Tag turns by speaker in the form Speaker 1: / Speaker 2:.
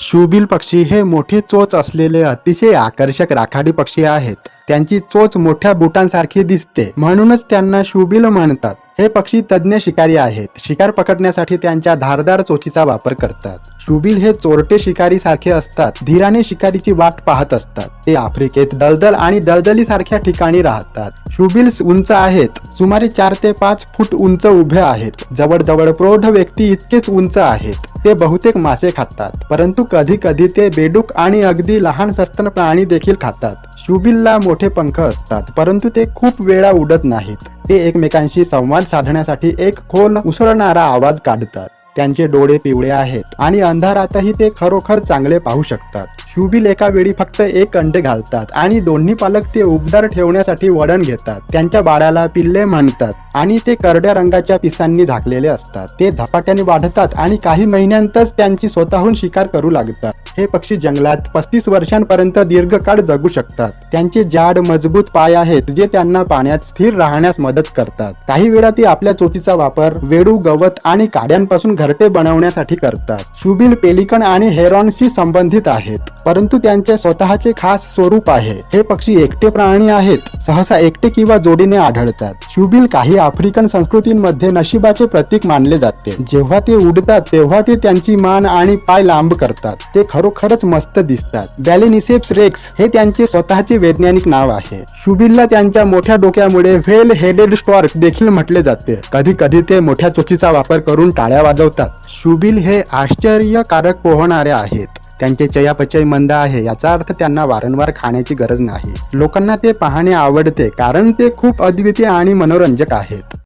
Speaker 1: Shoebill पक्षी हे मोठे चोच असलेले अतिशय आकर्षक राखाडी पक्षी आहेत. त्यांची चोच मोठ्या बुटांसारखी दिसते, म्हणूनच त्यांना शूबिल म्हणतात. हे पक्षी तज्ञ शिकारी आहेत. शिकार पकडण्यासाठी त्यांच्या धारदार चोचीचा वापर करतात. शूबिल हे चोरटे शिकारी सारखे असतात. धीराने शिकारीची वाट पाहत असतात. ते आफ्रिकेत दलदल आणि दलदली सारख्या ठिकाणी राहतात. शूबिल्स उंच आहेत. सुमारे 4 ते 5 फूट उंच उभे आहेत. जवळजवळ प्रौढ व्यक्ती इतकेच उंच आहेत. ते बहुतेक मासे खातात, परंतु कधी कधी ते बेडूक आणि अगदी लहान सस्तन प्राणी देखील खातात. शूबिलला मोठे पंख असतात, परंतु ते खूप वेळा उडत नाहीत. ते एकमेकांशी संवाद साधण्यासाठी एक खोल उसळणारा आवाज काढतात. त्यांचे डोळे पिवळे आहेत आणि अंधारातही ते खरोखर चांगले पाहू शकतात. शूबिल एका वेळी फक्त एक अंडे घालतात आणि दोन्ही पालक ते उबदार ठेवण्यासाठी वळण घेतात. त्यांच्या बाळाला पिल्ले म्हणतात आणि ते करड्या रंगाच्या पिसांनी झाकलेले असतात. ते झपाट्याने वाढतात आणि काही महिन्यांतच त्यांची स्वतःहून शिकार करू लागतात. हे पक्षी जंगलात 35 वर्षांपर्यंत दीर्घकाळ जगू शकतात. त्यांचे जाड मजबूत पाय आहेत जे त्यांना पाण्यात स्थिर राहण्यास मदत करतात. काही वेळा ते आपल्या चोचीचा वापर वेडू, गवत आणि काड्यांपासून घरटे बनवण्यासाठी करतात. शूबिल पेलिकन आणि हेरॉनशी संबंधित आहेत, परंतु त्यांचे स्वतःचे खास स्वरूप आहे. हे पक्षी एकटे प्राणी आहेत. सहसा एकटे किंवा जोडीने आढळतात. शूबिल काही आफ्रिकन संस्कृतींमध्ये नशिबाचे प्रतीक मानले जाते. जेव्हा ते उडतात तेव्हा ते त्यांची मान आणि पाय लांब करतात. ते खरोखरच मस्त दिसतात. बॅलेनिसेप्स रेक्स हे त्यांचे स्वतःचे वैज्ञानिक नाव आहे. शूबिलला त्यांच्या मोठ्या डोक्यामुळे व्हेल हेडेड स्टॉर्क देखील म्हटले जाते. कधी कधी ते मोठ्या चोचीचा वापर करून टाळ्या वाजवतात. शूबिल हे आश्चर्यकारक पोहणारे आहेत. त्यांचे चयापचय मंद आहे, याचा अर्थ त्यांना वारंवार खाण्याची गरज नाही. लोकांना ते पाहणे आवडते कारण ते खूप अद्वितीय आणि मनोरंजक आहेत.